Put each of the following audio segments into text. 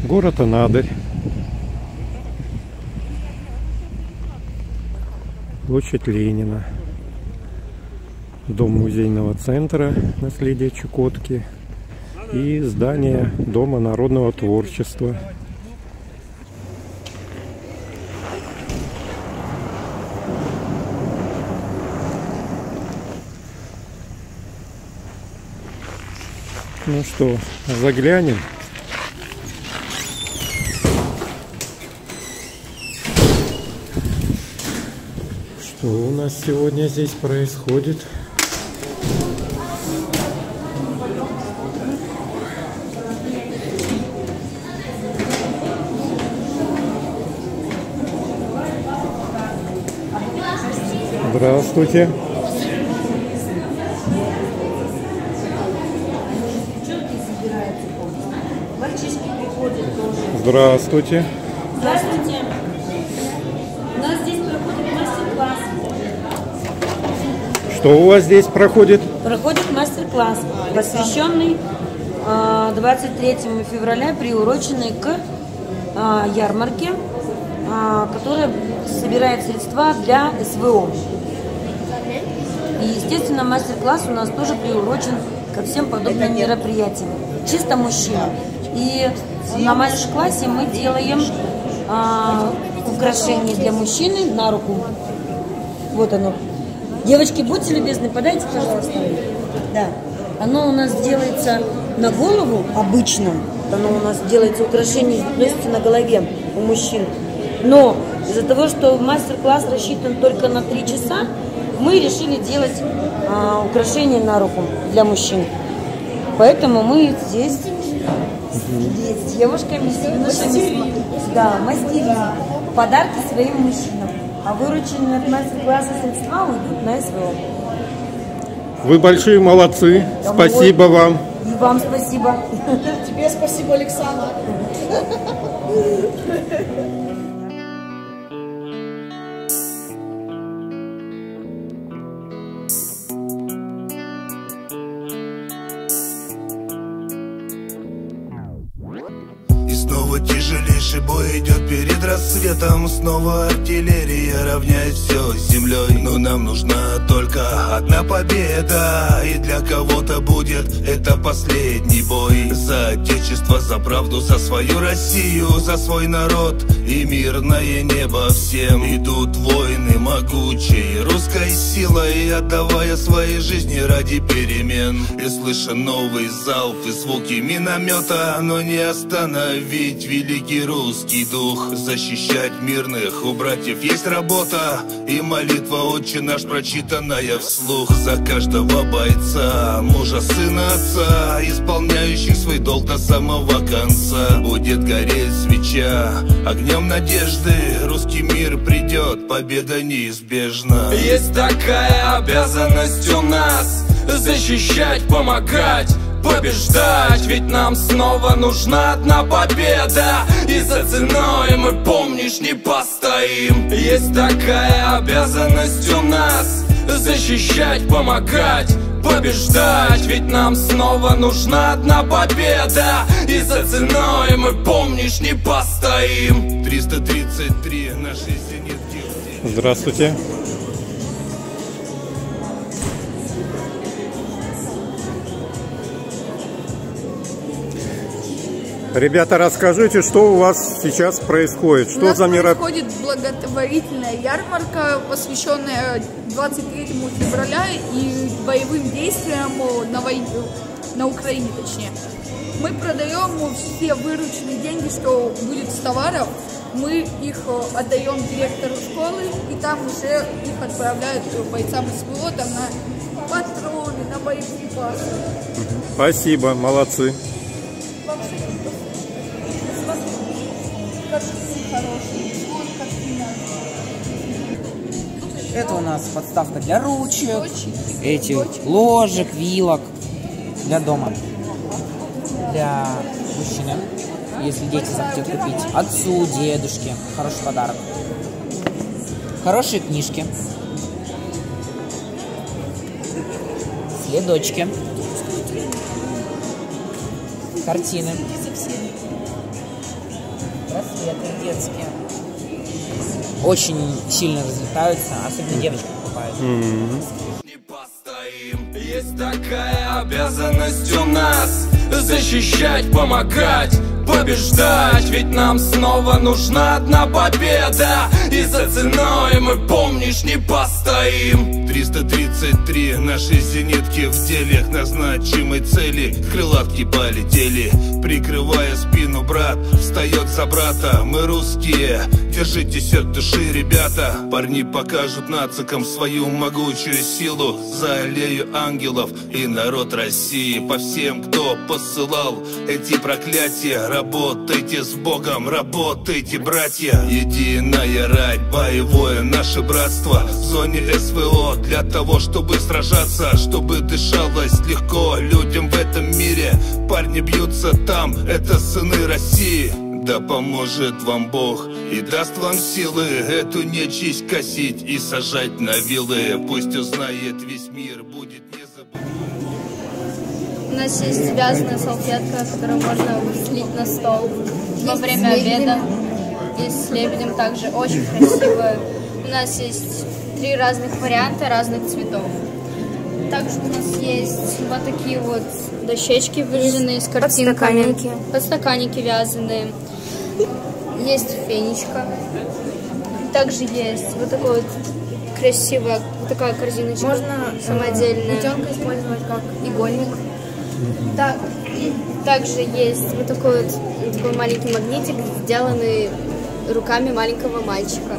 Город Анадырь. Площадь Ленина. Дом музейного центра наследия Чукотки. И здание Дома народного творчества. Ну что, заглянем. Что у нас сегодня здесь происходит? Здравствуйте. Здравствуйте. Здравствуйте. У нас здесь проходит мастер-класс. Что у вас здесь проходит? Проходит мастер-класс, посвященный 23 февраля, приуроченный к ярмарке, которая собирает средства для СВО. И, естественно, мастер-класс у нас тоже приурочен ко всем подобным мероприятиям. Чисто мужчина. И на мастер-классе мы делаем украшения для мужчины на руку. Вот оно. Девочки, будьте любезны, подайте, пожалуйста. Да. Оно у нас делается на голову обычно. Оно у нас делается украшение, носится на голове у мужчин. Но из-за того, что мастер-класс рассчитан только на 3 часа, мы решили делать украшения на руку для мужчин. Поэтому мы здесь с девушками, с юношами, да, мастерим подарки своим мужчинам. А вырученные от мастер-класса средства уйдут на СВО. Вы большие молодцы. Спасибо вам. И вам спасибо. Тебе спасибо, Александр. Тяжелейший бой идет перед рассветом. Снова артиллерия равняет все с землей. Но нам нужна только одна победа. И для кого-то будет это последний бой. За отечество, за правду, за свою Россию, за свой народ и мирное небо всем. Идут войны могучей русской силой, отдавая свои жизни ради перемен. И слыша новый залп и звуки миномета, но не остановить великий русский дух. Защищать мирных у братьев есть работа, и молитва «Отче наш», прочитанная вслух. За каждого бойца, мужа, сына, отца, исполняющих свой долг до самого конца. Будет гореть свеча огнем надежды. Русский мир придет, победа неизбежна. Есть такая обязанность у нас: защищать, помогать, побеждать. Ведь нам снова нужна одна победа, и за ценой мы, помнишь, не постоим. Есть такая обязанность у нас: защищать, помогать, побеждать. Ведь нам снова нужна одна победа, и за ценой мы, помнишь, не постоим. 333 нашей зенитки. Здравствуйте. Ребята, расскажите, что у вас сейчас происходит? Что за мероприятие? Происходит благотворительная ярмарка, посвященная 23 февраля и боевым действиям на Украине, точнее. Мы продаем все вырученные деньги, что будет с товаров, мы их отдаем директору школы, и там уже их отправляют бойцам СВО, там на патроны, на боеприпасы. Спасибо, молодцы. Это у нас подставка для ручек, этих ложек, вилок для дома, для мужчины, если дети захотят купить, отцу, дедушке, хороший подарок. Хорошие книжки, следочки, картины, браслеты детские. Очень сильно разлетаются, особенно девочки покупают. Есть такая обязанность у нас защищать, помогать, побеждать. Ведь нам снова нужна одна победа, и за ценой мы, помнишь, не постоим. 333 наши зенитки в деле, к назначимой цели крылатки полетели. Прикрывая спину, брат встает за брата. Мы русские, держитесь от души, ребята. Парни покажут нацикам свою могучую силу за аллею ангелов и народ России. По всем, кто посылал эти проклятия, работайте с Богом, работайте, братья. Единая рать, боевое наше братство в зоне СВО, для того, чтобы сражаться, чтобы дышалось легко людям в этом мире. Парни бьются там, это сыны России. Да поможет вам Бог и даст вам силы эту нечисть косить и сажать на вилы. Пусть узнает весь мир, будет не забыть. У нас есть вязаная салфетка, которую можно слить на стол во время обеда. Есть с лебедем также, очень красивая. У нас есть 3 разных варианта разных цветов. Также у нас есть вот такие вот дощечки, вырезанные с картинками. Подстаканники вязаные. Есть фенечка. Также есть вот такой вот красивая, вот такая корзиночка. Можно самодельная. Утенка использовать как игольник. Также есть вот такой маленький магнитик, сделанный руками маленького мальчика.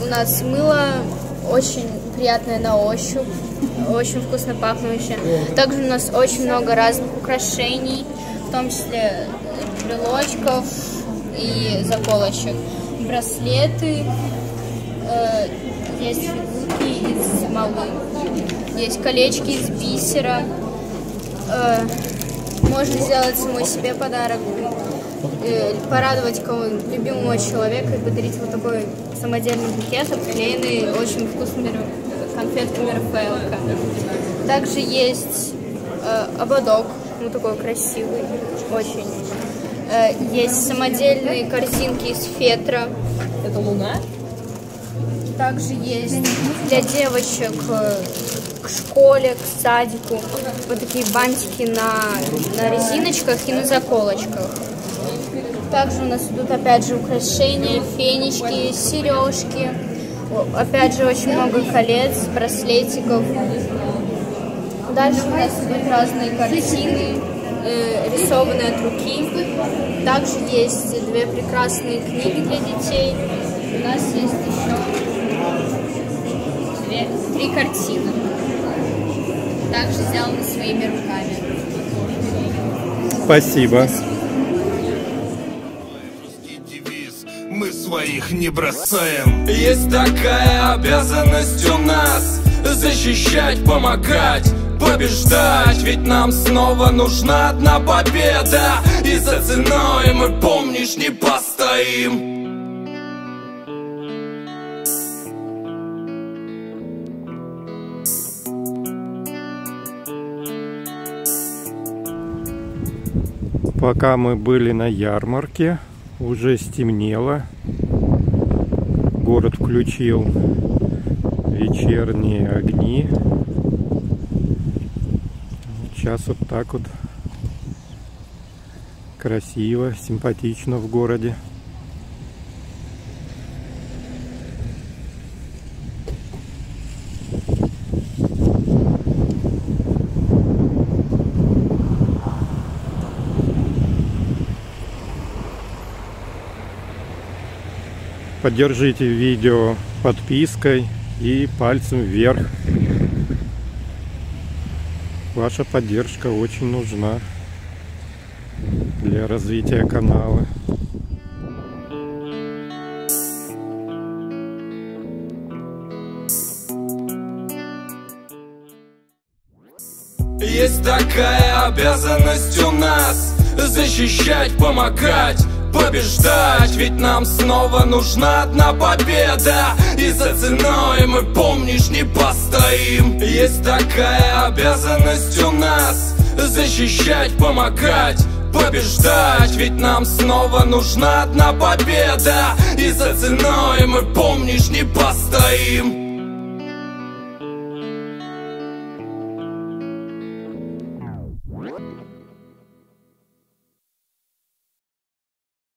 У нас мыло очень приятное на ощупь, очень вкусно пахнущее. Также у нас очень много разных украшений, в том числе брелочков и заколочек. Браслеты, есть фигурки из смолы, есть колечки из бисера. Можно сделать самой себе подарок, порадовать кого-нибудь, любимого человека и подарить вот такой самодельный букет, обклеенный очень вкусными конфетками Рафаэлка. Также есть ободок, вот такой красивый, очень. Есть самодельные корзинки из фетра. Это луна? Также есть для девочек к школе, к садику вот такие бантики на резиночках и на заколочках. Также у нас идут опять же украшения, фенечки, сережки. Опять же очень много колец, браслетиков. Дальше у нас идут разные картины, рисованные от руки. Также есть 2 прекрасные книги для детей. У нас есть еще 3 картины. Также сделаны своими руками. Спасибо. Мы своих не бросаем. Есть такая обязанность у нас защищать, помогать, побеждать. Ведь нам снова нужна одна победа, и за ценой мы, помнишь, не постоим. Пока мы были на ярмарке, уже стемнело. Город включил вечерние огни. Сейчас вот так вот красиво, симпатично в городе. Поддержите видео подпиской и пальцем вверх. Ваша поддержка очень нужна для развития канала. Есть такая обязанность у нас защищать, помогать, побеждать. Ведь нам снова нужна одна победа, и за ценой мы, помнишь, не постоим. Есть такая обязанность у нас защищать, помогать, побеждать. Ведь нам снова нужна одна победа, и за ценой мы, помнишь, не постоим.